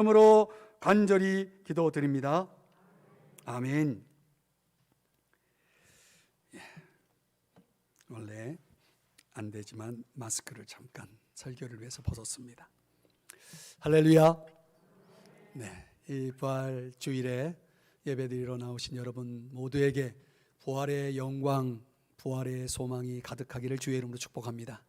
이름으로 간절히 기도드립니다. 아멘. 원래 안 되지만 마스크를 잠깐 설교를 위해서 벗었습니다. 할렐루야. 네, 이 부활 주일에 예배드리러 나오신 여러분 모두에게 부활의 영광, 부활의 소망이 가득하기를 주의 이름으로 축복합니다.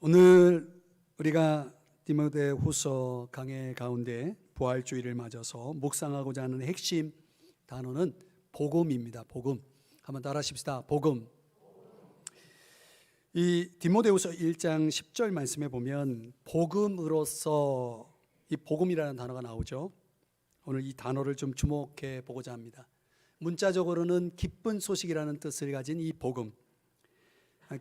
오늘 우리가 디모데후서 강해 가운데 부활 주일을 맞아서 묵상하고자 하는 핵심 단어는 복음입니다. 복음. 한번 따라 하십시다. 복음. 이 디모데후서 1장 10절 말씀에 보면 복음으로서, 이 복음이라는 단어가 나오죠. 오늘 이 단어를 좀 주목해 보고자 합니다. 문자적으로는 기쁜 소식이라는 뜻을 가진 이 복음.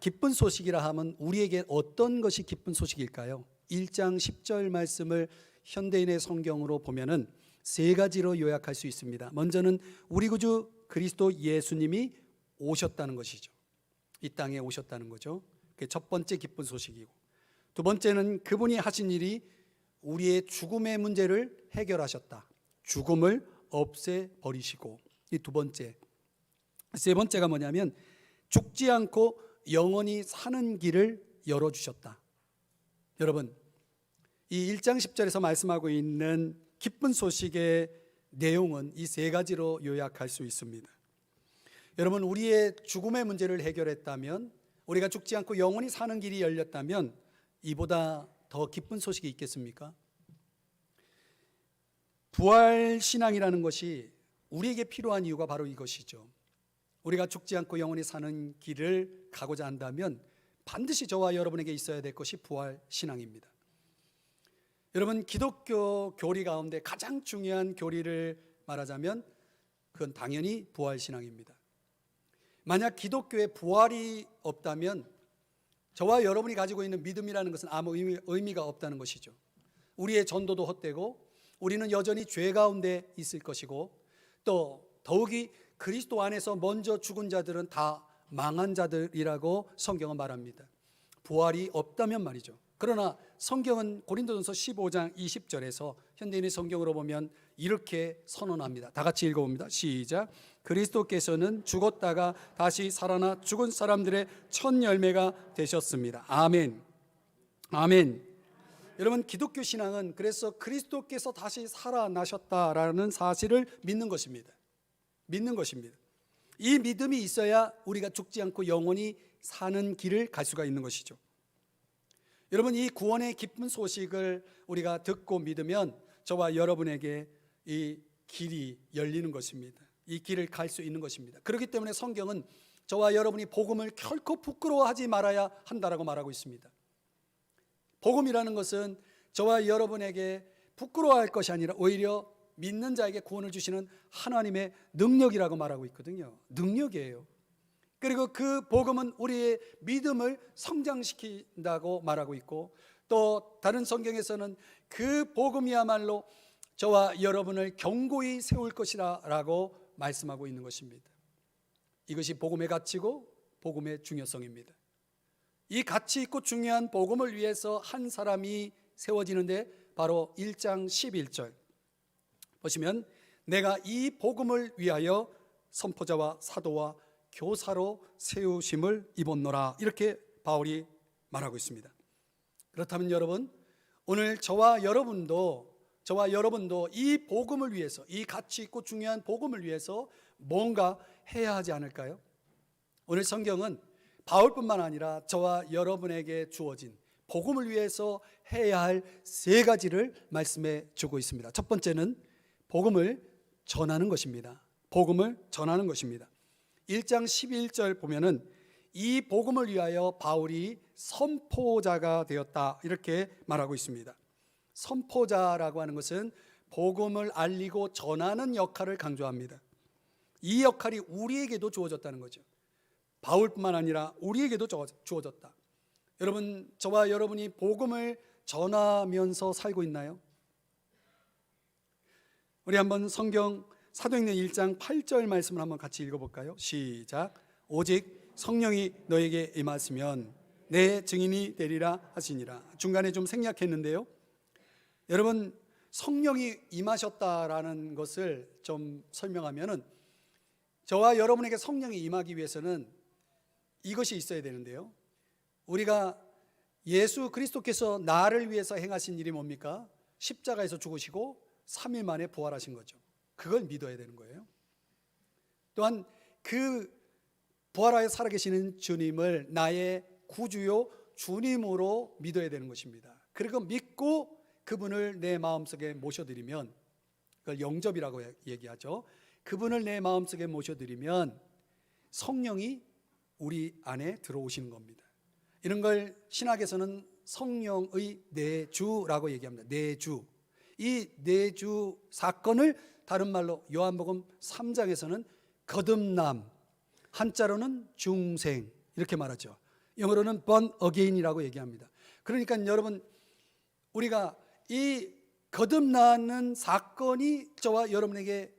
기쁜 소식이라 하면 우리에게 어떤 것이 기쁜 소식일까요? 1장 10절 말씀을 현대인의 성경으로 보면은 세 가지로 요약할 수 있습니다. 먼저는 우리 구주 그리스도 예수님이 오셨다는 것이죠. 이 땅에 오셨다는 거죠. 그게 첫 번째 기쁜 소식이고, 두 번째는 그분이 하신 일이 우리의 죽음의 문제를 해결하셨다. 죽음을 없애버리시고, 이 두 번째. 세 번째가 뭐냐면 죽지 않고 영원히 사는 길을 열어주셨다. 여러분, 이 1장 10절에서 말씀하고 있는 기쁜 소식의 내용은 이 세 가지로 요약할 수 있습니다. 여러분, 우리의 죽음의 문제를 해결했다면, 우리가 죽지 않고 영원히 사는 길이 열렸다면 이보다 더 기쁜 소식이 있겠습니까? 부활신앙이라는 것이 우리에게 필요한 이유가 바로 이것이죠. 우리가 죽지 않고 영원히 사는 길을 가고자 한다면 반드시 저와 여러분에게 있어야 될 것이 부활신앙입니다. 여러분, 기독교 교리 가운데 가장 중요한 교리를 말하자면 그건 당연히 부활신앙입니다. 만약 기독교에 부활이 없다면 저와 여러분이 가지고 있는 믿음이라는 것은 아무 의미가 없다는 것이죠. 우리의 전도도 헛되고 우리는 여전히 죄 가운데 있을 것이고, 또 더욱이 그리스도 안에서 먼저 죽은 자들은 다 망한 자들이라고 성경은 말합니다. 부활이 없다면 말이죠. 그러나 성경은 고린도전서 15장 20절에서 현대인의 성경으로 보면 이렇게 선언합니다. 다 같이 읽어봅니다. 시작. 그리스도께서는 죽었다가 다시 살아나 죽은 사람들의 첫 열매가 되셨습니다. 아멘. 아멘. 여러분, 기독교 신앙은 그래서 그리스도께서 다시 살아나셨다라는 사실을 믿는 것입니다. 믿는 것입니다. 이 믿음이 있어야 우리가 죽지 않고 영원히 사는 길을 갈 수가 있는 것이죠. 여러분, 이 구원의 기쁜 소식을 우리가 듣고 믿으면 저와 여러분에게 이 길이 열리는 것입니다. 이 길을 갈 수 있는 것입니다. 그렇기 때문에 성경은 저와 여러분이 복음을 결코 부끄러워하지 말아야 한다라고 말하고 있습니다. 복음이라는 것은 저와 여러분에게 부끄러워할 것이 아니라 오히려 믿는 자에게 구원을 주시는 하나님의 능력이라고 말하고 있거든요. 능력이에요. 그리고 그 복음은 우리의 믿음을 성장시킨다고 말하고 있고, 또 다른 성경에서는 그 복음이야말로 저와 여러분을 견고히 세울 것이라고 말씀하고 있는 것입니다. 이것이 복음의 가치고 복음의 중요성입니다. 이 가치 있고 중요한 복음을 위해서 한 사람이 세워지는데 바로 1장 11절 보시면, 내가 이 복음을 위하여 선포자와 사도와 교사로 세우심을 입었노라, 이렇게 바울이 말하고 있습니다. 그렇다면 여러분, 오늘 저와 여러분도 이 복음을 위해서, 이 가치 있고 중요한 복음을 위해서 뭔가 해야 하지 않을까요? 오늘 성경은 바울뿐만 아니라 저와 여러분에게 주어진 복음을 위해서 해야 할 세 가지를 말씀해 주고 있습니다. 첫 번째는 복음을 전하는 것입니다. 복음을 전하는 것입니다. 1장 11절 보면은 이 복음을 위하여 바울이 선포자가 되었다, 이렇게 말하고 있습니다. 선포자라고 하는 것은 복음을 알리고 전하는 역할을 강조합니다. 이 역할이 우리에게도 주어졌다는 거죠. 바울뿐만 아니라 우리에게도 주어졌다. 여러분, 저와 여러분이 복음을 전하면서 살고 있나요? 우리 한번 성경 사도행전 1장 8절 말씀을 한번 같이 읽어볼까요? 시작. 오직 성령이 너에게 임하시면 내 증인이 되리라 하시니라. 중간에 좀 생략했는데요, 여러분, 성령이 임하셨다라는 것을 좀 설명하면은, 저와 여러분에게 성령이 임하기 위해서는 이것이 있어야 되는데요, 우리가 예수 그리스도께서 나를 위해서 행하신 일이 뭡니까? 십자가에서 죽으시고 3일 만에 부활하신 거죠. 그걸 믿어야 되는 거예요. 또한 그 부활하여 살아계시는 주님을 나의 구주요 주님으로 믿어야 되는 것입니다. 그리고 믿고 그분을 내 마음속에 모셔드리면, 그걸 영접이라고 얘기하죠. 그분을 내 마음속에 모셔드리면 성령이 우리 안에 들어오시는 겁니다. 이런 걸 신학에서는 성령의 내주라고 얘기합니다. 내주. 이 내주 사건을 다른 말로 요한복음 3장에서는 거듭남, 한자로는 중생 이렇게 말하죠. 영어로는 born again이라고 얘기합니다. 그러니까 여러분, 우리가 이 거듭나는 사건이 저와 여러분에게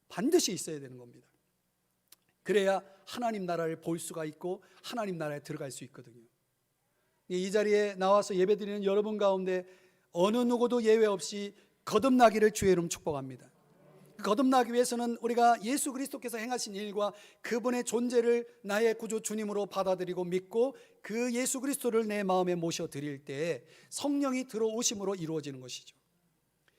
반드시 있어야 되는 겁니다. 그래야 하나님 나라를 볼 수가 있고 하나님 나라에 들어갈 수 있거든요. 이 자리에 나와서 예배드리는 여러분 가운데 어느 누구도 예외 없이 거듭나기를 주의 이름 축복합니다. 거듭나기 위해서는 우리가 예수 그리스도께서 행하신 일과 그분의 존재를 나의 구주 주님으로 받아들이고 믿고 그 예수 그리스도를 내 마음에 모셔드릴 때 성령이 들어오심으로 이루어지는 것이죠.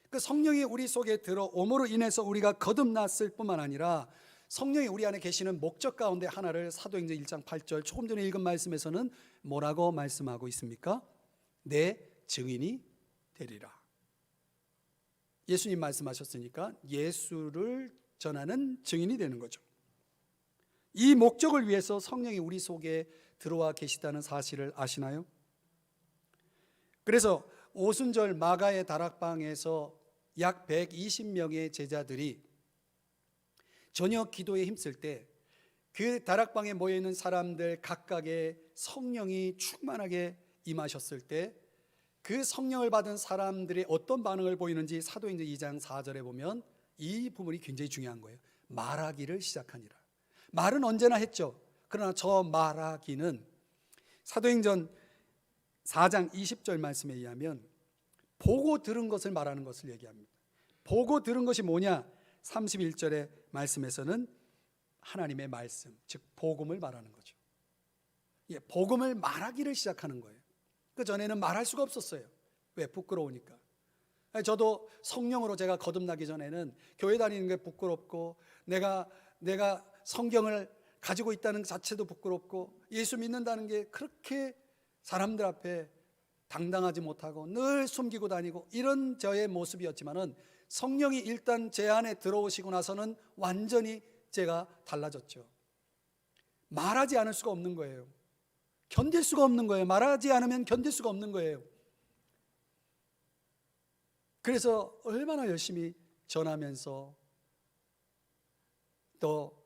그 성령이 우리 속에 들어옴으로 인해서 우리가 거듭났을 뿐만 아니라 성령이 우리 안에 계시는 목적 가운데 하나를 사도행전 1장 8절 조금 전에 읽은 말씀에서는 뭐라고 말씀하고 있습니까? 내 증인이 되리라. 예수님 말씀하셨으니까 예수를 전하는 증인이 되는 거죠. 이 목적을 위해서 성령이 우리 속에 들어와 계시다는 사실을 아시나요? 그래서 오순절 마가의 다락방에서 약 120명의 제자들이 저녁 기도에 힘쓸 때 그 다락방에 모여있는 사람들 각각의 성령이 충만하게 임하셨을 때 그 성령을 받은 사람들이 어떤 반응을 보이는지 사도행전 2장 4절에 보면 이 부분이 굉장히 중요한 거예요. 말하기를 시작하니라. 말은 언제나 했죠. 그러나 저 말하기는 사도행전 4장 20절 말씀에 의하면 보고 들은 것을 말하는 것을 얘기합니다. 보고 들은 것이 뭐냐? 31절의 말씀에서는 하나님의 말씀, 즉 복음을 말하는 거죠. 복음을 말하기를 시작하는 거예요. 그 전에는 말할 수가 없었어요. 왜? 부끄러우니까. 저도 성령으로 제가 거듭나기 전에는 교회 다니는 게 부끄럽고 내가 성경을 가지고 있다는 자체도 부끄럽고 예수 믿는다는 게 그렇게 사람들 앞에 당당하지 못하고 늘 숨기고 다니고 이런 저의 모습이었지만은 성령이 일단 제 안에 들어오시고 나서는 완전히 제가 달라졌죠. 말하지 않을 수가 없는 거예요. 견딜 수가 없는 거예요. 말하지 않으면 견딜 수가 없는 거예요. 그래서 얼마나 열심히 전하면서 또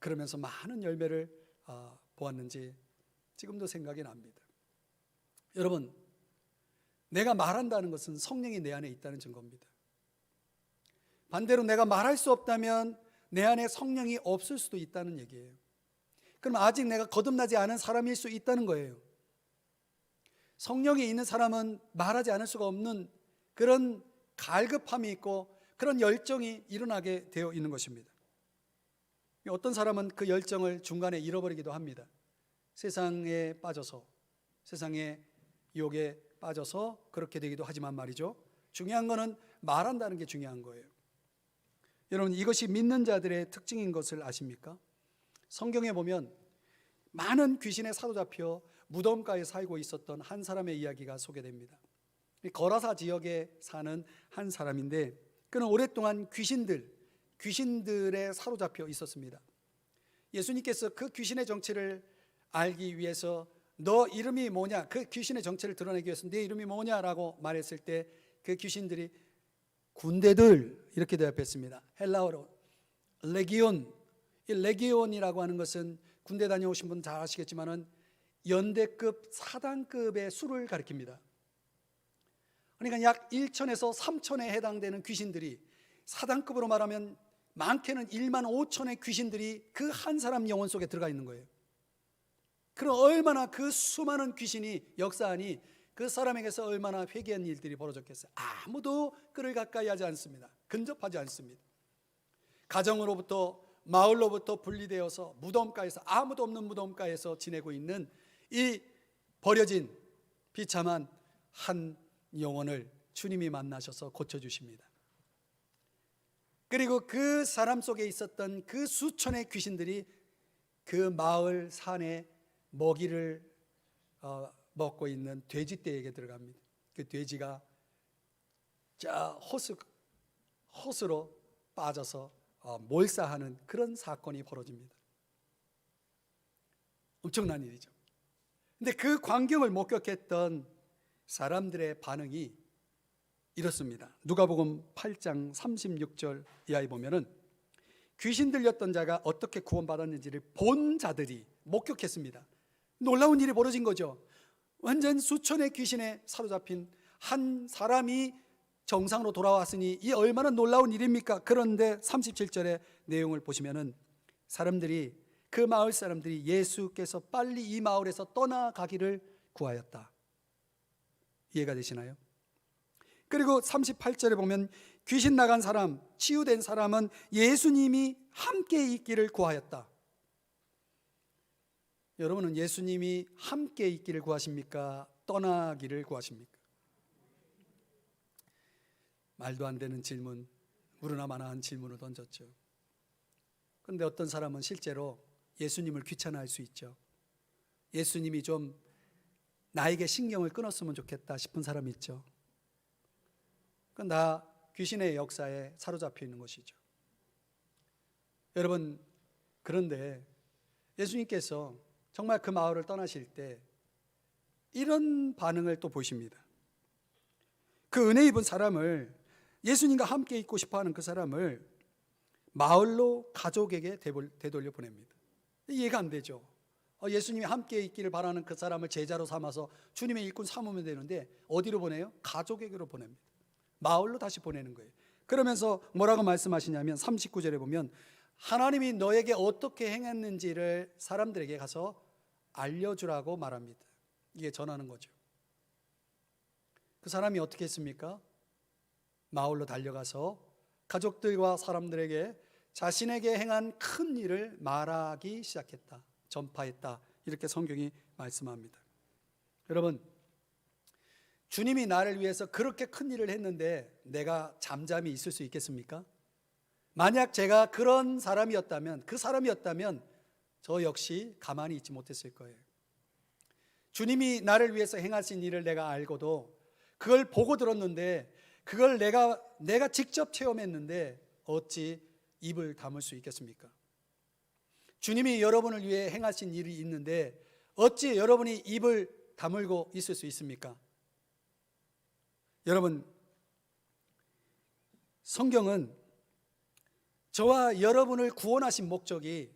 그러면서 많은 열매를 보았는지 지금도 생각이 납니다. 여러분, 내가 말한다는 것은 성령이 내 안에 있다는 증거입니다. 반대로 내가 말할 수 없다면 내 안에 성령이 없을 수도 있다는 얘기예요. 그럼 아직 내가 거듭나지 않은 사람일 수 있다는 거예요. 성령이 있는 사람은 말하지 않을 수가 없는 그런 갈급함이 있고 그런 열정이 일어나게 되어 있는 것입니다. 어떤 사람은 그 열정을 중간에 잃어버리기도 합니다. 세상에 빠져서, 세상의 유혹에 빠져서 그렇게 되기도 하지만 말이죠, 중요한 거는 말한다는 게 중요한 거예요. 여러분, 이것이 믿는 자들의 특징인 것을 아십니까? 성경에 보면 많은 귀신에 사로잡혀 무덤가에 살고 있었던 한 사람의 이야기가 소개됩니다. 거라사 지역에 사는 한 사람인데 그는 오랫동안 귀신들에 사로잡혀 있었습니다. 예수님께서 그 귀신의 정체를 알기 위해서 너 이름이 뭐냐, 그 귀신의 정체를 드러내기 위해서 네 이름이 뭐냐라고 말했을 때 그 귀신들이 군대들 이렇게 대답했습니다. 헬라어로 레기온. 이 레기온이라고 하는 것은 군대 다녀오신 분 잘 아시겠지만은 연대급 사단급의 수를 가리킵니다. 그러니까 약 1천에서 3천에 해당되는 귀신들이, 사단급으로 말하면 많게는 1만 5천의 귀신들이 그 한 사람 영혼 속에 들어가 있는 거예요. 그럼 얼마나 그 수많은 귀신이 역사하니 그 사람에게서 얼마나 회개한 일들이 벌어졌겠어요. 아무도 그를 가까이 하지 않습니다. 근접하지 않습니다. 가정으로부터, 마을로부터 분리되어서 무덤가에서, 아무도 없는 무덤가에서 지내고 있는 이 버려진 비참한 한 영혼을 주님이 만나셔서 고쳐주십니다. 그리고 그 사람 속에 있었던 그 수천의 귀신들이 그 마을 산에 먹이를 먹고 있는 돼지떼에게 들어갑니다. 그 돼지가 호수로 빠져서 몰사하는 그런 사건이 벌어집니다. 엄청난 일이죠. 근데 그 광경을 목격했던 사람들의 반응이 이렇습니다. 누가복음 8장 36절 이하에 보면은 귀신 들렸던 자가 어떻게 구원받았는지를 본 자들이 목격했습니다. 놀라운 일이 벌어진 거죠. 완전 수천의 귀신에 사로잡힌 한 사람이 정상으로 돌아왔으니 이 얼마나 놀라운 일입니까? 그런데 37절의 내용을 보시면은 그 마을 사람들이 예수께서 빨리 이 마을에서 떠나가기를 구하였다. 이해가 되시나요? 그리고 38절에 보면 귀신 나간 사람, 치유된 사람은 예수님이 함께 있기를 구하였다. 여러분은 예수님이 함께 있기를 구하십니까? 떠나기를 구하십니까? 말도 안 되는 질문, 무르나 마나한 질문을 던졌죠. 그런데 어떤 사람은 실제로 예수님을 귀찮아할 수 있죠. 예수님이 좀 나에게 신경을 끊었으면 좋겠다 싶은 사람이 있죠. 그건 다 귀신의 역사에 사로잡혀 있는 것이죠. 여러분, 그런데 예수님께서 정말 그 마을을 떠나실 때 이런 반응을 또 보십니다. 그 은혜 입은 사람을, 예수님과 함께 있고 싶어하는 그 사람을 마을로 가족에게 되돌려 보냅니다. 이해가 안 되죠. 예수님이 함께 있기를 바라는 그 사람을 제자로 삼아서 주님의 일꾼 삼으면 되는데 어디로 보내요? 가족에게로 보냅니다. 마을로 다시 보내는 거예요. 그러면서 뭐라고 말씀하시냐면 39절에 보면 하나님이 너에게 어떻게 행했는지를 사람들에게 가서 알려주라고 말합니다. 이게 전하는 거죠. 그 사람이 어떻게 했습니까? 마을로 달려가서 가족들과 사람들에게 자신에게 행한 큰 일을 말하기 시작했다. 전파했다. 이렇게 성경이 말씀합니다. 여러분, 주님이 나를 위해서 그렇게 큰 일을 했는데 내가 잠잠히 있을 수 있겠습니까? 만약 제가 그런 사람이었다면, 그 사람이었다면 저 역시 가만히 있지 못했을 거예요. 주님이 나를 위해서 행하신 일을 내가 알고도 그걸 보고 들었는데 그걸 내가 직접 체험했는데 어찌 입을 다물 수 있겠습니까? 주님이 여러분을 위해 행하신 일이 있는데 어찌 여러분이 입을 다물고 있을 수 있습니까? 여러분, 성경은 저와 여러분을 구원하신 목적이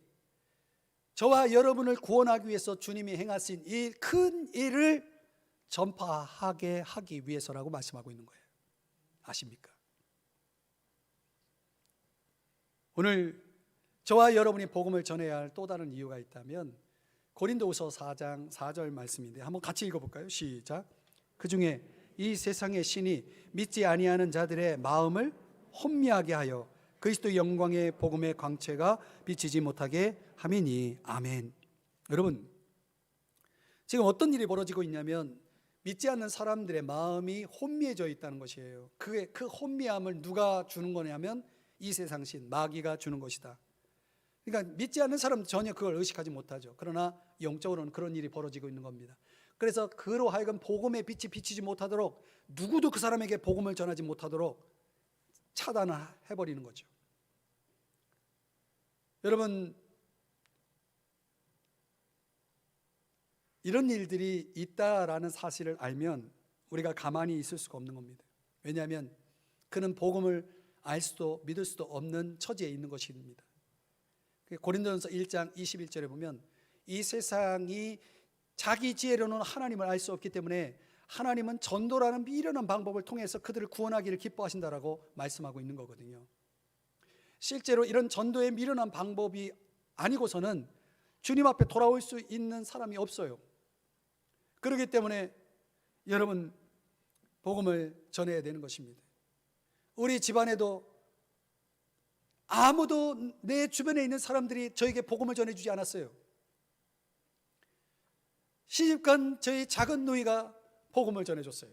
저와 여러분을 구원하기 위해서 주님이 행하신 이 큰 일을 전파하게 하기 위해서라고 말씀하고 있는 거예요. 아십니까? 오늘 저와 여러분이 복음을 전해야 할 또 다른 이유가 있다면 고린도후서 4장 4절 말씀인데 한번 같이 읽어볼까요? 시작. 그중에 이 세상의 신이 믿지 아니하는 자들의 마음을 혼미하게 하여 그리스도 영광의 복음의 광채가 비치지 못하게 함이니. 아멘. 여러분, 지금 어떤 일이 벌어지고 있냐면 믿지 않는 사람들의 마음이 혼미해져 있다는 것이에요. 그 혼미함을 누가 주는 거냐면 이 세상 신, 마귀가 주는 것이다. 그러니까 믿지 않는 사람은 전혀 그걸 의식하지 못하죠. 그러나 영적으로는 그런 일이 벌어지고 있는 겁니다. 그래서 그로 하여금 복음의 빛이 비치지 못하도록, 누구도 그 사람에게 복음을 전하지 못하도록 차단을 해버리는 거죠. 여러분, 이런 일들이 있다라는 사실을 알면 우리가 가만히 있을 수가 없는 겁니다. 왜냐하면 그는 복음을 알 수도 믿을 수도 없는 처지에 있는 것입니다. 고린도전서 1장 21절에 보면 이 세상이 자기 지혜로는 하나님을 알 수 없기 때문에 하나님은 전도라는 미련한 방법을 통해서 그들을 구원하기를 기뻐하신다라고 말씀하고 있는 거거든요. 실제로 이런 전도의 미련한 방법이 아니고서는 주님 앞에 돌아올 수 있는 사람이 없어요. 그렇기 때문에 여러분, 복음을 전해야 되는 것입니다. 우리 집안에도 아무도 내 주변에 있는 사람들이 저에게 복음을 전해주지 않았어요. 시집간 저희 작은 누이가 복음을 전해줬어요.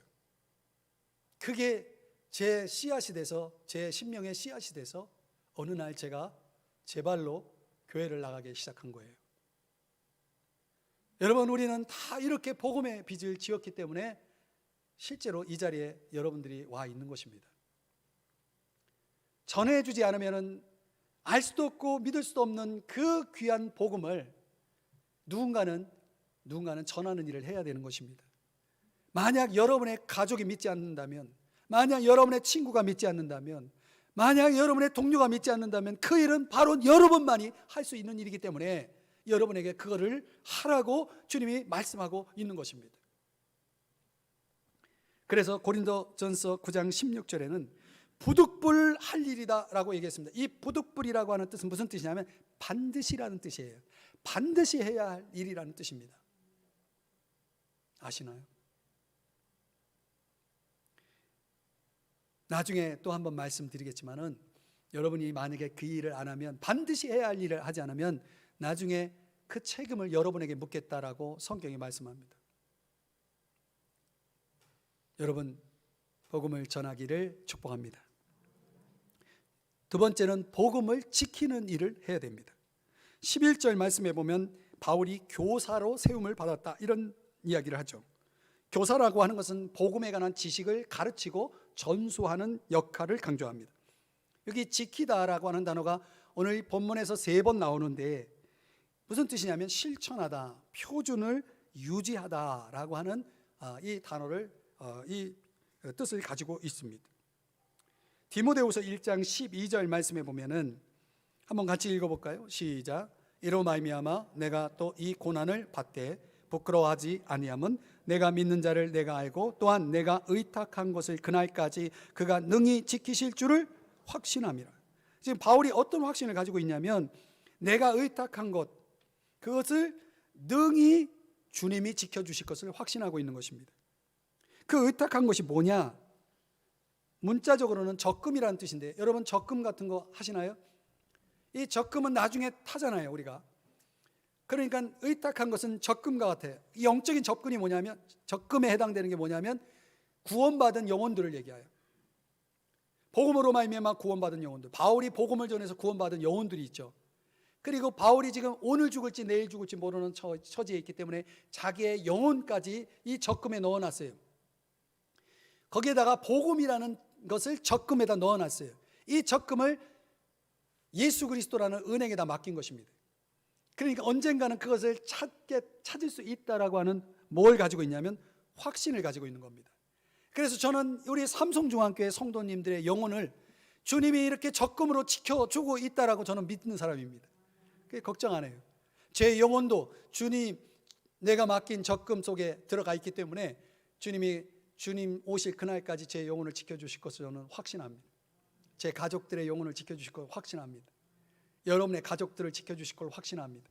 그게 제 씨앗이 돼서, 제 심령의 씨앗이 돼서 어느 날 제가 제 발로 교회를 나가기 시작한 거예요. 여러분, 우리는 다 이렇게 복음의 빚을 지었기 때문에 실제로 이 자리에 여러분들이 와 있는 것입니다. 전해주지 않으면 알 수도 없고 믿을 수도 없는 그 귀한 복음을 누군가는 전하는 일을 해야 되는 것입니다. 만약 여러분의 가족이 믿지 않는다면, 만약 여러분의 친구가 믿지 않는다면, 만약 여러분의 동료가 믿지 않는다면 그 일은 바로 여러분만이 할 수 있는 일이기 때문에 여러분에게 그거를 하라고 주님이 말씀하고 있는 것입니다. 그래서 고린도전서 9장 16절에는 부득불 할 일이다 라고 얘기했습니다. 이 부득불이라고 하는 뜻은 무슨 뜻이냐면 반드시라는 뜻이에요. 반드시 해야 할 일이라는 뜻입니다. 아시나요? 나중에 또 한번 말씀드리겠지만은 여러분이 만약에 그 일을 안 하면, 반드시 해야 할 일을 하지 않으면 나중에 그 책임을 여러분에게 묻겠다라고 성경이 말씀합니다. 여러분, 복음을 전하기를 축복합니다. 두 번째는 복음을 지키는 일을 해야 됩니다. 11절 말씀해 보면 바울이 교사로 세움을 받았다, 이런 이야기를 하죠. 교사라고 하는 것은 복음에 관한 지식을 가르치고 전수하는 역할을 강조합니다. 여기 지키다라고 하는 단어가 오늘 본문에서 3번 나오는데 무슨 뜻이냐면 실천하다, 표준을 유지하다라고 하는 이 단어를, 이 뜻을 가지고 있습니다. 디모데후서 1장 12절 말씀해 보면은 한번 같이 읽어볼까요? 시작. 이로 말미암아 내가 또 이 고난을 받되 부끄러워하지 아니함은 내가 믿는 자를 내가 알고 또한 내가 의탁한 것을 그날까지 그가 능히 지키실 줄을 확신함이라. 지금 바울이 어떤 확신을 가지고 있냐면 내가 의탁한 것, 그것을 능히 주님이 지켜주실 것을 확신하고 있는 것입니다. 그 의탁한 것이 뭐냐? 문자적으로는 적금이라는 뜻인데, 여러분 적금 같은 거 하시나요? 이 적금은 나중에 타잖아요, 우리가. 그러니까 의탁한 것은 적금과 같아요. 이 영적인 접근이 뭐냐면, 적금에 해당되는 게 뭐냐면 구원받은 영혼들을 얘기해요. 복음으로 말미암아 구원받은 영혼들, 바울이 복음을 전해서 구원받은 영혼들이 있죠. 그리고 바울이 지금 오늘 죽을지 내일 죽을지 모르는 처지에 있기 때문에 자기의 영혼까지 이 적금에 넣어놨어요. 거기에다가 복음이라는 것을 적금에다 넣어놨어요. 이 적금을 예수 그리스도라는 은행에다 맡긴 것입니다. 그러니까 언젠가는 그것을 찾을 수 있다라고 하는 뭘 가지고 있냐면 확신을 가지고 있는 겁니다. 그래서 저는 우리 삼성중앙교회 성도님들의 영혼을 주님이 이렇게 적금으로 지켜주고 있다라고 저는 믿는 사람입니다. 그게 걱정 안 해요. 제 영혼도 주님, 내가 맡긴 적금 속에 들어가 있기 때문에 주님 오실 그날까지 제 영혼을 지켜주실 것을 저는 확신합니다. 제 가족들의 영혼을 지켜주실 걸 확신합니다. 여러분의 가족들을 지켜주실 걸 확신합니다.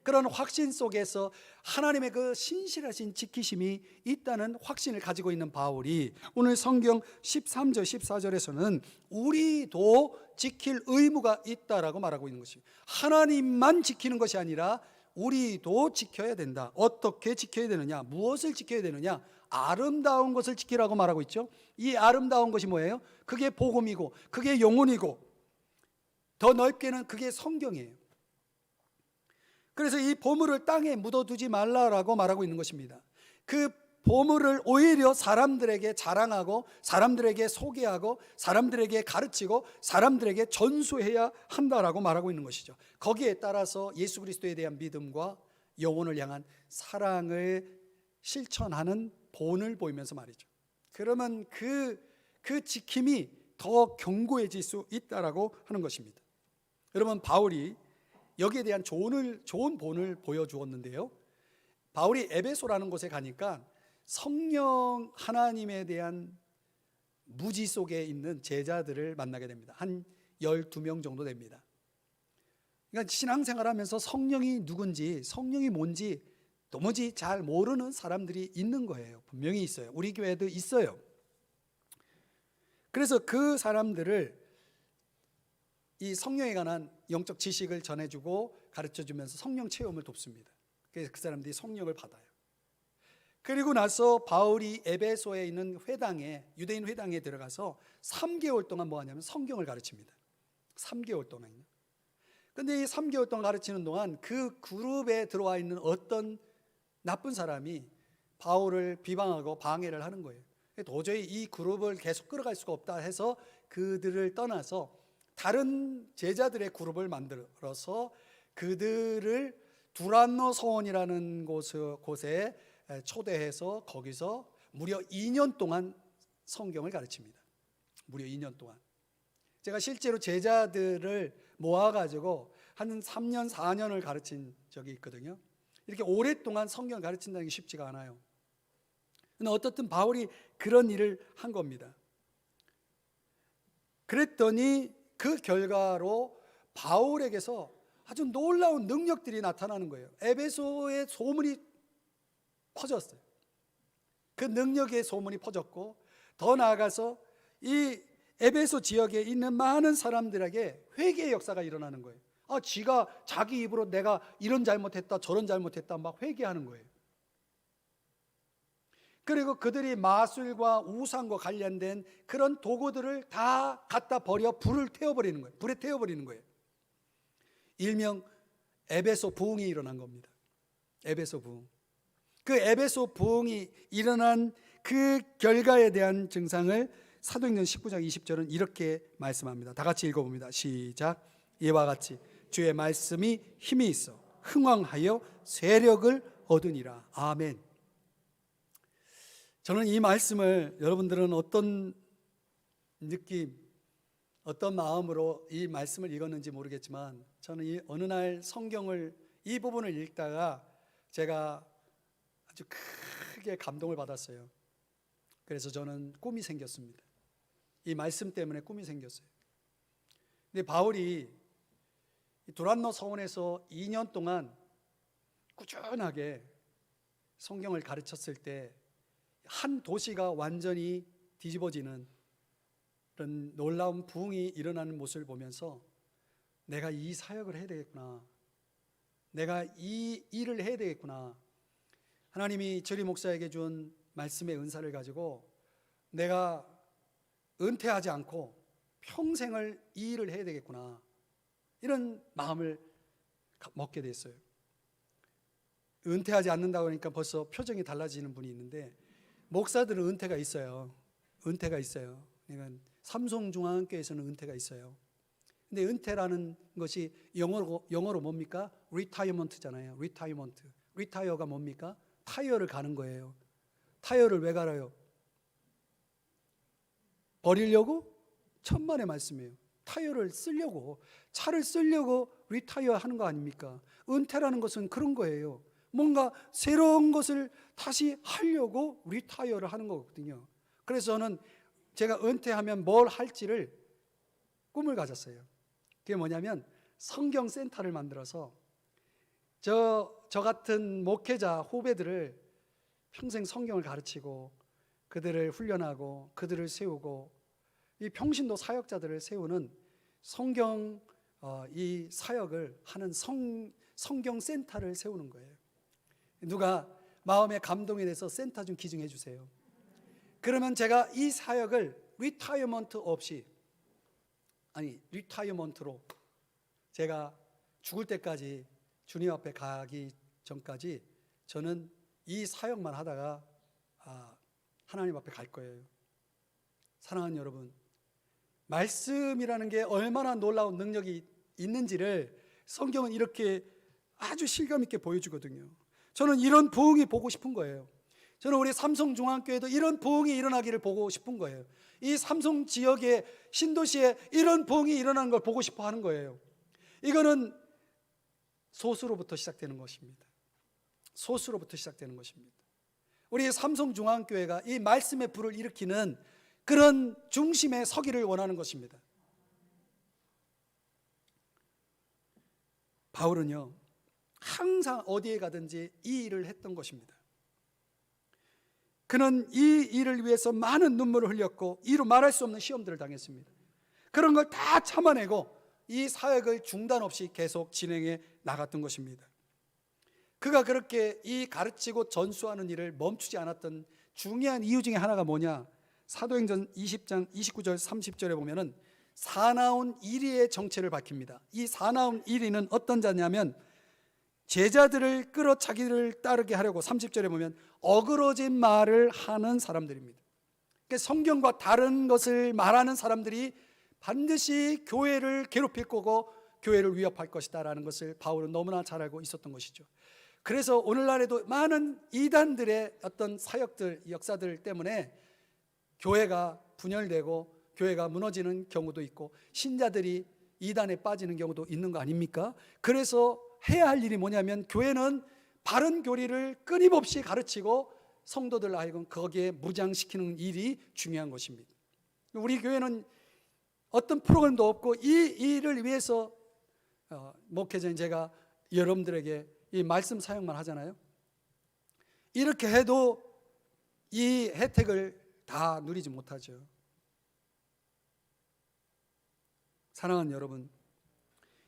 그런 확신 속에서 하나님의 그 신실하신 지키심이 있다는 확신을 가지고 있는 바울이 오늘 성경 13절 14절에서는 우리도 지킬 의무가 있다라고 말하고 있는 것입니다. 하나님만 지키는 것이 아니라 우리도 지켜야 된다. 어떻게 지켜야 되느냐? 무엇을 지켜야 되느냐? 아름다운 것을 지키라고 말하고 있죠. 이 아름다운 것이 뭐예요? 그게 복음이고 그게 영혼이고 더 넓게는 그게 성경이에요. 그래서 이 보물을 땅에 묻어두지 말라라고 말하고 있는 것입니다. 그 보물을 오히려 사람들에게 자랑하고 사람들에게 소개하고 사람들에게 가르치고 사람들에게 전수해야 한다라고 말하고 있는 것이죠. 거기에 따라서 예수 그리스도에 대한 믿음과 영혼을 향한 사랑을 실천하는 본을 보이면서 말이죠. 그러면 그 지킴이 더 견고해질 수 있다라고 하는 것입니다. 여러분, 바울이 여기에 대한 좋은 본을 보여주었는데요. 바울이 에베소라는 곳에 가니까 성령 하나님에 대한 무지 속에 있는 제자들을 만나게 됩니다. 한 12명 정도 됩니다. 그러니까 신앙생활하면서 성령이 누군지, 성령이 뭔지 도무지 잘 모르는 사람들이 있는 거예요. 분명히 있어요. 우리 교회도 있어요. 그래서 그 사람들을 이 성령에 관한 영적 지식을 전해주고 가르쳐주면서 성령 체험을 돕습니다. 그래서 그 사람들이 성령을 받아요. 그리고 나서 바울이 에베소에 있는 회당에, 유대인 회당에 들어가서 3개월 동안 뭐 하냐면 성경을 가르칩니다. 3개월 동안요. 근데 이 3개월 동안 가르치는 동안 그 그룹에 들어와 있는 어떤 나쁜 사람이 바울을 비방하고 방해를 하는 거예요. 도저히 이 그룹을 계속 끌어갈 수가 없다 해서 그들을 떠나서 다른 제자들의 그룹을 만들어서 그들을 두란노 서원이라는 곳에 초대해서 거기서 무려 2년 동안 성경을 가르칩니다. 무려 2년 동안. 제가 실제로 제자들을 모아가지고 한 3년, 4년을 가르친 적이 있거든요. 이렇게 오랫동안 성경을 가르친다는 게 쉽지가 않아요. 근데 어떻든 바울이 그런 일을 한 겁니다. 그랬더니 그 결과로 바울에게서 아주 놀라운 능력들이 나타나는 거예요. 에베소의 소문이 퍼졌어요. 그 능력의 소문이 퍼졌고, 더 나아가서 이 에베소 지역에 있는 많은 사람들에게 회개의 역사가 일어나는 거예요. 지가 자기 입으로 내가 이런 잘못했다 저런 잘못했다 막 회개하는 거예요. 그리고 그들이 마술과 우상과 관련된 그런 도구들을 다 갖다 버려 불을 태워버리는 거예요. 불에 태워버리는 거예요. 일명 에베소 부흥이 일어난 겁니다. 에베소 부흥. 그 에베소 부흥이 일어난 그 결과에 대한 증상을 사도행전 19장 20절은 이렇게 말씀합니다. 다 같이 읽어봅니다. 시작. 이와 같이 주의 말씀이 힘이 있어 흥왕하여 세력을 얻으니라. 아멘. 저는 이 말씀을, 여러분들은 어떤 느낌, 어떤 마음으로 이 말씀을 읽었는지 모르겠지만, 저는 이 어느 날 성경을 이 부분을 읽다가 제가 아주 크게 감동을 받았어요. 그래서 저는 꿈이 생겼습니다. 이 말씀 때문에 꿈이 생겼어요. 근데 바울이 두란노 서원에서 2년 동안 꾸준하게 성경을 가르쳤을 때 한 도시가 완전히 뒤집어지는 그런 놀라운 부흥이 일어나는 모습을 보면서 내가 이 사역을 해야 되겠구나, 내가 이 일을 해야 되겠구나, 하나님이 저리 목사에게 준 말씀의 은사를 가지고 내가 은퇴하지 않고 평생을 이 일을 해야 되겠구나, 이런 마음을 먹게 됐어요. 은퇴하지 않는다고 하니까 벌써 표정이 달라지는 분이 있는데, 목사들은 은퇴가 있어요. 은퇴가 있어요. 그러니까 삼성중앙교회에서는 은퇴가 있어요. 근데 은퇴라는 것이 영어로 뭡니까? retirement잖아요. retirement. retire가 뭡니까? 타이어를 가는 거예요. 타이어를 왜 갈아요? 버리려고? 천만의 말씀이에요. 타이어를 쓰려고, 차를 쓰려고 리타이어 하는 거 아닙니까? 은퇴라는 것은 그런 거예요. 뭔가 새로운 것을 다시 하려고 리타이어를 하는 거거든요. 그래서 저는 제가 은퇴하면 뭘 할지를 꿈을 가졌어요. 그게 뭐냐면 성경센터를 만들어서 저 같은 목회자 후배들을 평생 성경을 가르치고 그들을 훈련하고 그들을 세우고 이 평신도 사역자들을 세우는 성경 이 사역을 하는 성경센터를 세우는 거예요. 누가 마음에 감동이 돼서 센터 좀 기증해 주세요. 그러면 제가 이 사역을 리타이어먼트 없이, 리타이어먼트로 제가 죽을 때까지 주님 앞에 가기 전까지 저는 이 사역만 하다가 하나님 앞에 갈 거예요. 사랑하는 여러분, 말씀이라는 게 얼마나 놀라운 능력이 있는지를 성경은 이렇게 아주 실감 있게 보여주거든요. 저는 이런 부흥이 보고 싶은 거예요. 저는 우리 삼성중앙교회도 이런 부흥이 일어나기를 보고 싶은 거예요. 이 삼성 지역의 신도시에 이런 부흥이 일어나는 걸 보고 싶어 하는 거예요. 이거는 소수로부터 시작되는 것입니다. 소수로부터 시작되는 것입니다. 우리 삼성중앙교회가 이 말씀의 불을 일으키는 그런 중심에 서기를 원하는 것입니다. 바울은요, 항상 어디에 가든지 이 일을 했던 것입니다. 그는 이 일을 위해서 많은 눈물을 흘렸고 이루 말할 수 없는 시험들을 당했습니다. 그런 걸 다 참아내고 이 사역을 중단 없이 계속 진행해 나갔던 것입니다. 그가 그렇게 이 가르치고 전수하는 일을 멈추지 않았던 중요한 이유 중에 하나가 뭐냐? 사도행전 20장 29절 30절에 보면은 사나운 1위의 정체를 밝힙니다. 이 사나운 1위는 어떤 자냐면 제자들을 끌어 자기를 따르게 하려고 30절에 보면 어그러진 말을 하는 사람들입니다. 그러니까 성경과 다른 것을 말하는 사람들이 반드시 교회를 괴롭힐 거고 교회를 위협할 것이다 라는 것을 바울은 너무나 잘 알고 있었던 것이죠. 그래서 오늘날에도 많은 이단들의 어떤 사역들, 역사들 때문에 교회가 분열되고 교회가 무너지는 경우도 있고 신자들이 이단에 빠지는 경우도 있는 거 아닙니까? 그래서 해야 할 일이 뭐냐면 교회는 바른 교리를 끊임없이 가르치고 성도들 하여금 거기에 무장시키는 일이 중요한 것입니다. 우리 교회는 어떤 프로그램도 없고 이 일을 위해서 목회자인 제가 여러분들에게 이 말씀 사역만 하잖아요. 이렇게 해도 이 혜택을 다 누리지 못하죠. 사랑하는 여러분,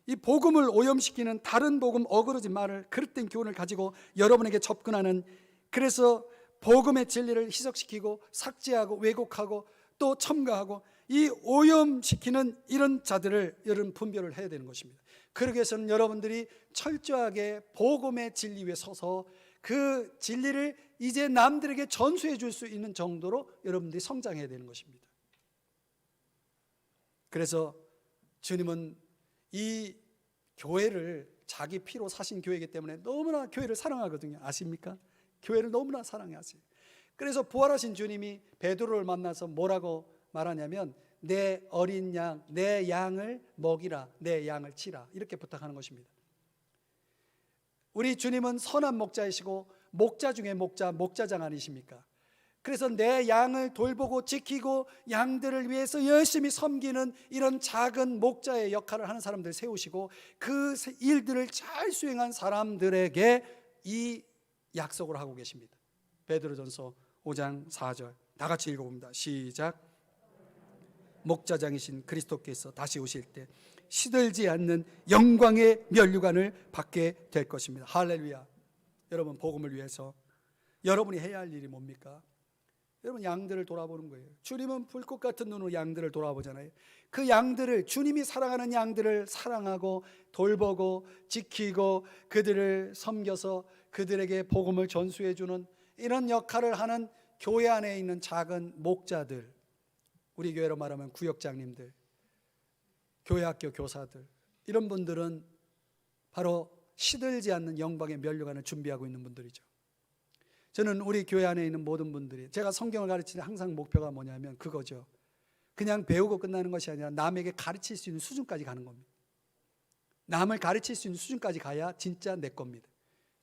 이 복음을 오염시키는 다른 복음 어그러진 말을 그릇된 교훈을 가지고 여러분에게 접근하는, 그래서 복음의 진리를 희석시키고 삭제하고 왜곡하고 또 첨가하고 이 오염시키는 이런 자들을 여러분 분별을 해야 되는 것입니다. 그러기 위해서는 여러분들이 철저하게 복음의 진리 위에 서서 그 진리를 이제 남들에게 전수해 줄 수 있는 정도로 여러분들이 성장해야 되는 것입니다. 그래서 주님은 이 교회를 자기 피로 사신 교회이기 때문에 너무나 교회를 사랑하거든요. 아십니까? 교회를 너무나 사랑하세요. 그래서 부활하신 주님이 베드로를 만나서 뭐라고 말하냐면 내 어린 양, 내 양을 먹이라, 내 양을 치라, 이렇게 부탁하는 것입니다. 우리 주님은 선한 목자이시고 목자 중에 목자, 목자장 아니십니까? 그래서 내 양을 돌보고 지키고 양들을 위해서 열심히 섬기는 이런 작은 목자의 역할을 하는 사람들 세우시고 그 일들을 잘 수행한 사람들에게 이 약속을 하고 계십니다. 베드로전서 5장 4절 다 같이 읽어봅니다. 시작. 목자장이신 그리스도께서 다시 오실 때 시들지 않는 영광의 면류관을 받게 될 것입니다. 할렐루야. 여러분, 복음을 위해서 여러분이 해야 할 일이 뭡니까? 여러분, 양들을 돌아보는 거예요. 주님은 불꽃 같은 눈으로 양들을 돌아보잖아요. 그 양들을, 주님이 사랑하는 양들을 사랑하고 돌보고 지키고 그들을 섬겨서 그들에게 복음을 전수해 주는 이런 역할을 하는 교회 안에 있는 작은 목자들, 우리 교회로 말하면 구역장님들, 교회학교 교사들, 이런 분들은 바로 시들지 않는 영광의 면류관을 준비하고 있는 분들이죠. 저는 우리 교회 안에 있는 모든 분들이, 제가 성경을 가르칠 때 항상 목표가 뭐냐면 그거죠. 그냥 배우고 끝나는 것이 아니라 남에게 가르칠 수 있는 수준까지 가는 겁니다. 남을 가르칠 수 있는 수준까지 가야 진짜 내 겁니다.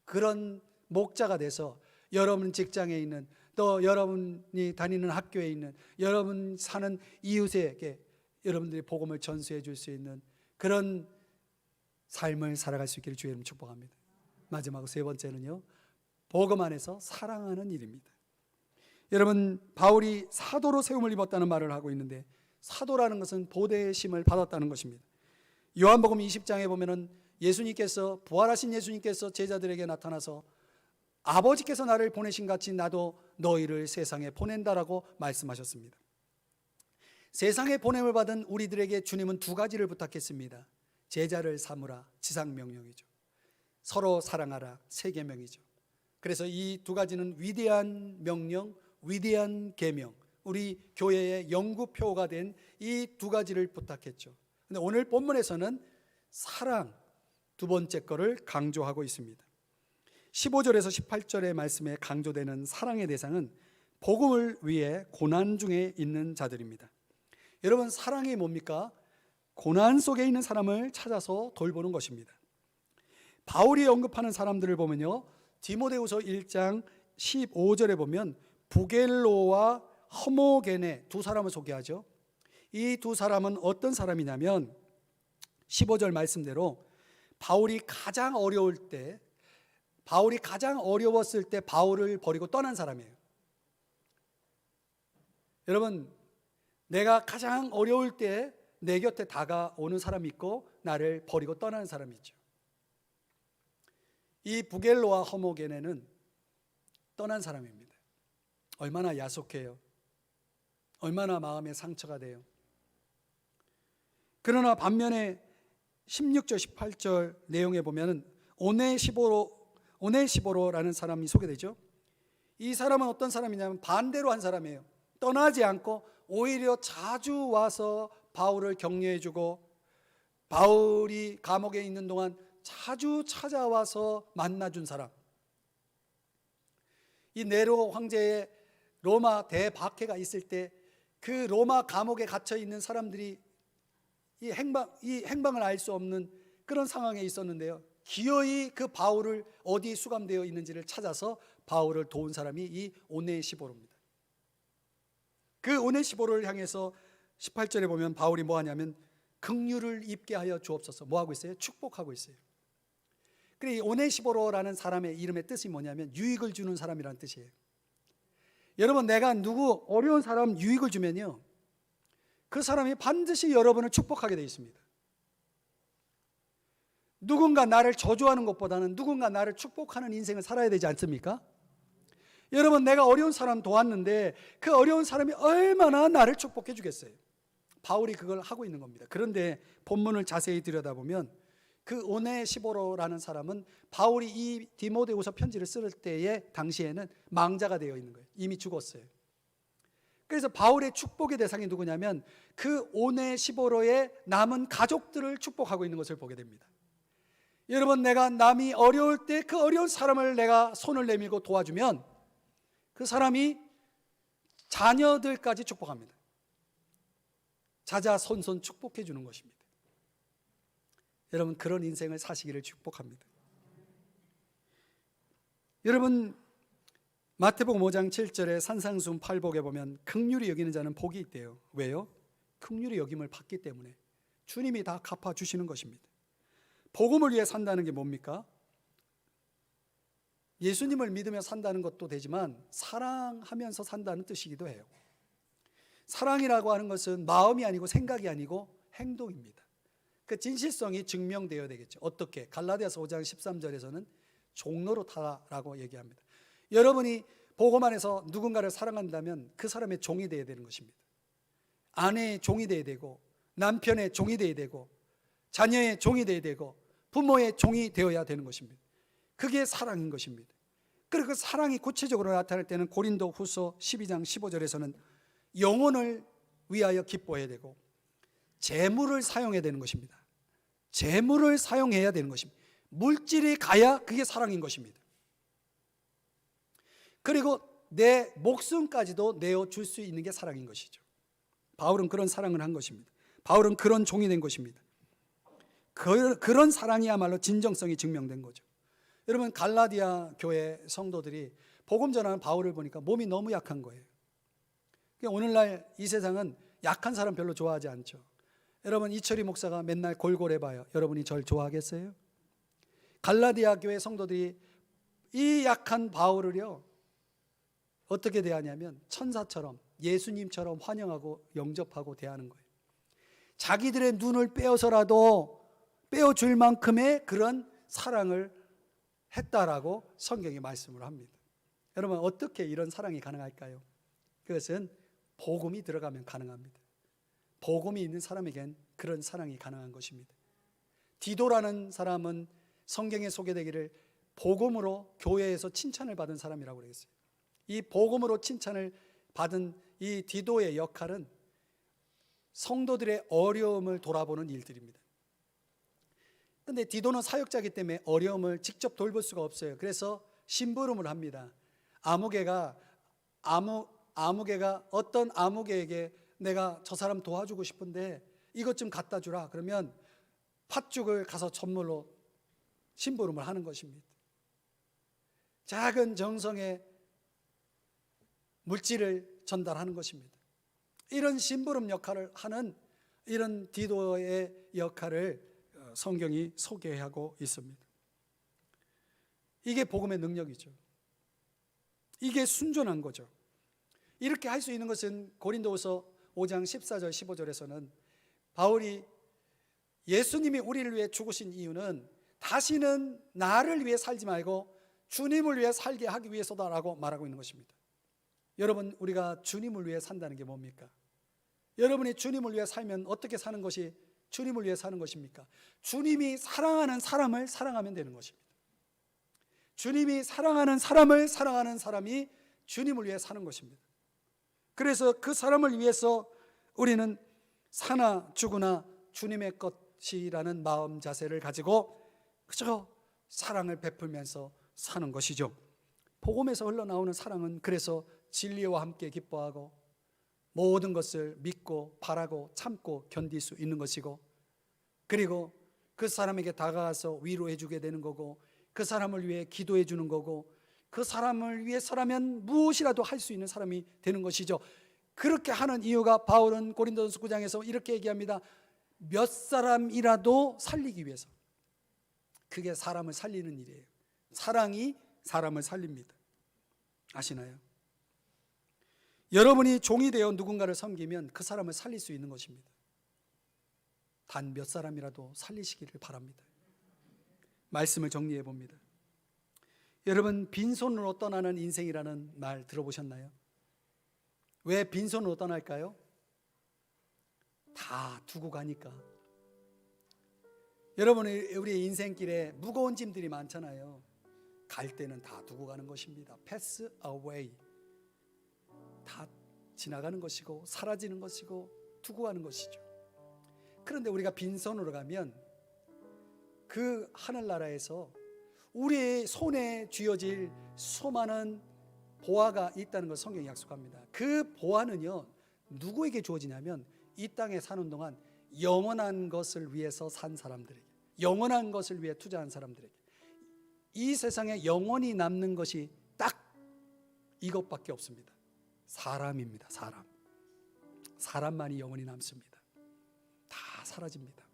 그런 목자가 돼서 여러분 직장에 있는, 또 여러분이 다니는 학교에 있는, 여러분 사는 이웃에게 여러분들이 복음을 전수해 줄 수 있는 그런 삶을 살아갈 수 있기를 주의 이름으로 축복합니다. 마지막으로 세 번째는요, 복음 안에서 사랑하는 일입니다. 여러분, 바울이 사도로 세움을 입었다는 말을 하고 있는데, 사도라는 것은 보대심을 받았다는 것입니다. 요한복음 20장에 보면은 예수님께서, 부활하신 예수님께서 제자들에게 나타나서 아버지께서 나를 보내신 같이 나도 너희를 세상에 보낸다라고 말씀하셨습니다. 세상에 보냄을 받은 우리들에게 주님은 두 가지를 부탁했습니다. 제자를 삼으라, 지상명령이죠. 서로 사랑하라, 세계명이죠. 그래서 이 두 가지는 위대한 명령, 위대한 계명, 우리 교회의 영구표가 된 이 두 가지를 부탁했죠. 근데 오늘 본문에서는 사랑, 두 번째 거를 강조하고 있습니다. 15절에서 18절의 말씀에 강조되는 사랑의 대상은 복음을 위해 고난 중에 있는 자들입니다. 여러분, 사랑이 뭡니까? 고난 속에 있는 사람을 찾아서 돌보는 것입니다. 바울이 언급하는 사람들을 보면요, 디모데후서 1장 15절에 보면 부겔로와 허모게네 두 사람을 소개하죠. 이 두 사람은 어떤 사람이냐면 15절 말씀대로 바울이 가장 어려웠을 때 바울을 버리고 떠난 사람이에요. 여러분, 내가 가장 어려울 때 내 곁에 다가오는 사람이 있고 나를 버리고 떠나는 사람이 있죠. 이 부겔로와 허모게네는 떠난 사람입니다. 얼마나 야속해요. 얼마나 마음에 상처가 돼요. 그러나 반면에 16절 18절 내용에 보면 오네시보로라는 사람이 소개되죠. 이 사람은 어떤 사람이냐면 반대로 한 사람이에요. 떠나지 않고 오히려 자주 와서 바울을 격려해주고, 바울이 감옥에 있는 동안 자주 찾아와서 만나준 사람. 이 네로 황제의 로마 대박해가 있을 때 그 로마 감옥에 갇혀 있는 사람들이 이 행방을 알 수 없는 그런 상황에 있었는데요, 기어이 그 바울을 어디 수감되어 있는지를 찾아서 바울을 도운 사람이 이 오네시보로입니다. 그 오네시보로를 향해서 18절에 보면 바울이 뭐 하냐면 긍휼을 입게 하여 주옵소서. 뭐 하고 있어요? 축복하고 있어요. 그리고 이 오네시보로라는 사람의 이름의 뜻이 뭐냐면 유익을 주는 사람이라는 뜻이에요. 여러분, 내가 누구 어려운 사람 유익을 주면요, 그 사람이 반드시 여러분을 축복하게 되어 있습니다. 누군가 나를 저주하는 것보다는 누군가 나를 축복하는 인생을 살아야 되지 않습니까? 여러분, 내가 어려운 사람 도왔는데 그 어려운 사람이 얼마나 나를 축복해 주겠어요? 바울이 그걸 하고 있는 겁니다. 그런데 본문을 자세히 들여다보면 그 오네시보로라는 사람은 바울이 이 디모데후서 편지를 쓸 때에 당시에는 망자가 되어 있는 거예요. 이미 죽었어요. 그래서 바울의 축복의 대상이 누구냐면 그 오네시보로의 남은 가족들을 축복하고 있는 것을 보게 됩니다. 여러분, 내가 남이 어려울 때 그 어려운 사람을 내가 손을 내밀고 도와주면 그 사람이 자녀들까지 축복합니다. 자자손손 축복해 주는 것입니다. 여러분, 그런 인생을 사시기를 축복합니다. 여러분, 마태복음 5장 7절에 산상수훈 팔복에 보면 긍휼히 여기는 자는 복이 있대요. 왜요? 긍휼히 여김을 받기 때문에 주님이 다 갚아주시는 것입니다. 복음을 위해 산다는 게 뭡니까? 예수님을 믿으며 산다는 것도 되지만 사랑하면서 산다는 뜻이기도 해요. 사랑이라고 하는 것은 마음이 아니고 생각이 아니고 행동입니다. 그 진실성이 증명되어야 되겠죠. 어떻게? 갈라디아서 5장 13절에서는 종로로 타라라고 얘기합니다. 여러분이 복음 안에서 누군가를 사랑한다면 그 사람의 종이 되어야 되는 것입니다. 아내의 종이 되어야 되고, 남편의 종이 되어야 되고, 자녀의 종이 되어야 되고, 부모의 종이 되어야 되는 것입니다. 그게 사랑인 것입니다. 그리고 그 사랑이 구체적으로 나타날 때는 고린도 후서 12장 15절에서는 영혼을 위하여 기뻐해야 되고 재물을 사용해야 되는 것입니다. 재물을 사용해야 되는 것입니다. 물질이 가야 그게 사랑인 것입니다. 그리고 내 목숨까지도 내어줄 수 있는 게 사랑인 것이죠. 바울은 그런 사랑을 한 것입니다. 바울은 그런 종이 된 것입니다. 그런 사랑이야말로 진정성이 증명된 거죠. 여러분, 갈라디아 교회 성도들이 복음 전하는 바울을 보니까 몸이 너무 약한 거예요. 오늘날 이 세상은 약한 사람 별로 좋아하지 않죠. 여러분, 이철희 목사가 맨날 골골해봐요. 여러분이 절 좋아하겠어요? 갈라디아 교회 성도들이 이 약한 바울을요 어떻게 대하냐면 천사처럼, 예수님처럼 환영하고 영접하고 대하는 거예요. 자기들의 눈을 빼어서라도 빼어줄 만큼의 그런 사랑을 했다라고 성경이 말씀을 합니다. 여러분, 어떻게 이런 사랑이 가능할까요? 그것은 복음이 들어가면 가능합니다. 복음이 있는 사람에겐 그런 사랑이 가능한 것입니다. 디도라는 사람은 성경에 소개되기를 복음으로 교회에서 칭찬을 받은 사람이라고 그랬어요. 이 복음으로 칭찬을 받은 이 디도의 역할은 성도들의 어려움을 돌아보는 일들입니다. 그런데 디도는 사역자이기 때문에 어려움을 직접 돌볼 수가 없어요. 그래서 심부름을 합니다. 아무개가 어떤 아무개에게 내가 저 사람 도와주고 싶은데 이것 좀 갖다 주라. 그러면 팥죽을 가서 선물로 심부름을 하는 것입니다. 작은 정성의 물질을 전달하는 것입니다. 이런 심부름 역할을 하는 이런 디도의 역할을 성경이 소개하고 있습니다. 이게 복음의 능력이죠. 이게 순전한 거죠. 이렇게 할 수 있는 것은 고린도후서 5장 14절 15절에서는 바울이 예수님이 우리를 위해 죽으신 이유는 다시는 나를 위해 살지 말고 주님을 위해 살게 하기 위해서다라고 말하고 있는 것입니다. 여러분, 우리가 주님을 위해 산다는 게 뭡니까? 여러분이 주님을 위해 살면 어떻게 사는 것이 주님을 위해 사는 것입니까? 주님이 사랑하는 사람을 사랑하면 되는 것입니다. 주님이 사랑하는 사람을 사랑하는 사람이 주님을 위해 사는 것입니다. 그래서 그 사람을 위해서 우리는 사나 죽으나 주님의 것이라는 마음 자세를 가지고 그저 사랑을 베풀면서 사는 것이죠. 복음에서 흘러나오는 사랑은 그래서 진리와 함께 기뻐하고 모든 것을 믿고 바라고 참고 견딜 수 있는 것이고, 그리고 그 사람에게 다가가서 위로해 주게 되는 거고, 그 사람을 위해 기도해 주는 거고, 그 사람을 위해서라면 무엇이라도 할 수 있는 사람이 되는 것이죠. 그렇게 하는 이유가 바울은 고린도전서 9장에서 이렇게 얘기합니다. 몇 사람이라도 살리기 위해서. 그게 사람을 살리는 일이에요. 사랑이 사람을 살립니다. 아시나요? 여러분이 종이 되어 누군가를 섬기면 그 사람을 살릴 수 있는 것입니다. 단 몇 사람이라도 살리시기를 바랍니다. 말씀을 정리해 봅니다. 여러분, 빈손으로 떠나는 인생이라는 말 들어보셨나요? 왜 빈손으로 떠날까요? 다 두고 가니까. 여러분, 우리 인생길에 무거운 짐들이 많잖아요. 갈 때는 다 두고 가는 것입니다. Pass away. 다 지나가는 것이고 사라지는 것이고 두고 가는 것이죠. 그런데 우리가 빈손으로 가면 그 하늘나라에서 우리의 손에 쥐어질 수많은 보화가 있다는 것을 성경이 약속합니다. 그 보화는요, 누구에게 주어지냐면 이 땅에 사는 동안 영원한 것을 위해서 산 사람들에게, 영원한 것을 위해 투자한 사람들에게, 이 세상에 영원히 남는 것이 딱 이것밖에 없습니다. 사람입니다. 사람만이 영원히 남습니다. 다 사라집니다.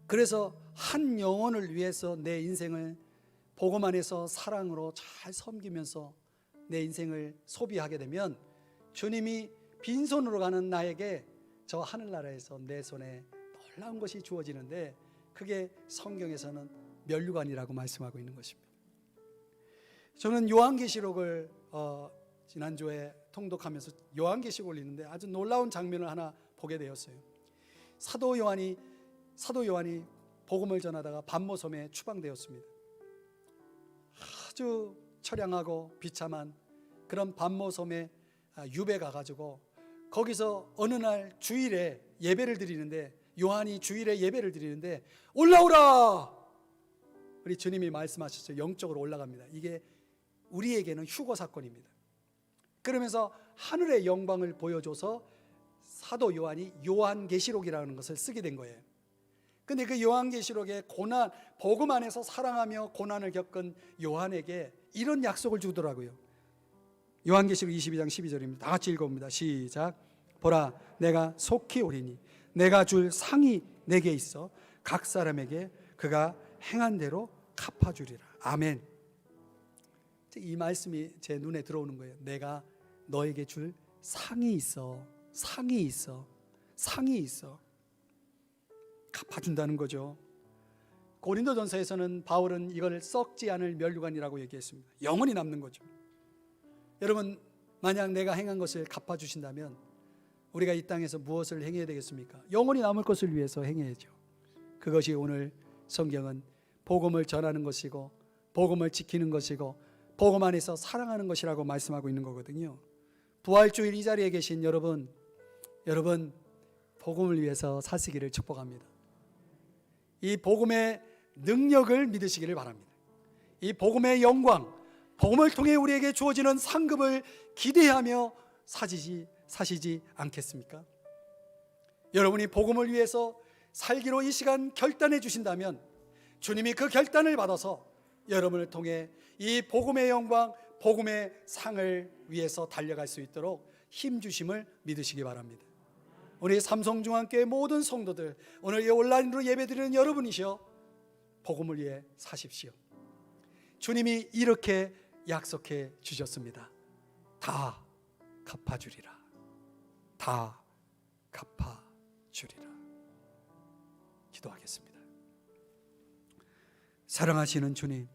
그래서 한 영혼을 위해서 내 인생을 복음 안에서 사랑으로 잘 섬기면서 내 인생을 소비하게 되면 주님이 빈손으로 가는 나에게 저 하늘나라에서 내 손에 놀라운 것이 주어지는데, 그게 성경에서는 면류관이라고 말씀하고 있는 것입니다. 저는 요한계시록을 지난주에 통독하면서 요한계시록을 읽는데 아주 놀라운 장면을 하나 보게 되었어요. 사도 요한이 복음을 전하다가 반모섬에 추방되었습니다. 아주 처량하고 비참한 그런 반모섬에 유배 가가지고 거기서 어느 날 주일에 예배를 드리는데, 요한이 주일에 예배를 드리는데 올라오라! 우리 주님이 말씀하셨죠. 영적으로 올라갑니다. 이게 우리에게는 휴거 사건입니다. 그러면서 하늘의 영광을 보여줘서 사도 요한이 요한계시록이라는 것을 쓰게 된 거예요. 근데 그 요한계시록의 고난, 복음 안에서 사랑하며 고난을 겪은 요한에게 이런 약속을 주더라고요. 요한계시록 22장 12절입니다. 다 같이 읽어봅니다. 시작. 보라, 내가 속히 오리니 내가 줄 상이 내게 있어 각 사람에게 그가 행한 대로 갚아주리라. 아멘. 이 말씀이 제 눈에 들어오는 거예요. 내가 너에게 줄 상이 있어. 상이 있어. 갚아준다는 거죠. 고린도전서에서는 바울은 이걸 썩지 않을 면류관이라고 얘기했습니다. 영원히 남는 거죠. 여러분, 만약 내가 행한 것을 갚아주신다면 우리가 이 땅에서 무엇을 행해야 되겠습니까? 영원히 남을 것을 위해서 행해야죠. 그것이 오늘 성경은 복음을 전하는 것이고 복음을 지키는 것이고 복음 안에서 사랑하는 것이라고 말씀하고 있는 거거든요. 부활주일 이 자리에 계신 여러분 복음을 위해서 사시기를 축복합니다. 이 복음의 능력을 믿으시기를 바랍니다. 이 복음의 영광, 복음을 통해 우리에게 주어지는 상급을 기대하며 사시지 않겠습니까? 여러분이 복음을 위해서 살기로 이 시간 결단해 주신다면 주님이 그 결단을 받아서 여러분을 통해 이 복음의 영광, 복음의 상을 위해서 달려갈 수 있도록 힘 주심을 믿으시기 바랍니다. 우리 삼성중앙교회 모든 성도들, 오늘 이 온라인으로 예배드리는 여러분이시여, 복음을 위해 사십시오. 주님이 이렇게 약속해 주셨습니다. 다 갚아주리라. 다 갚아주리라. 기도하겠습니다. 사랑하시는 주님,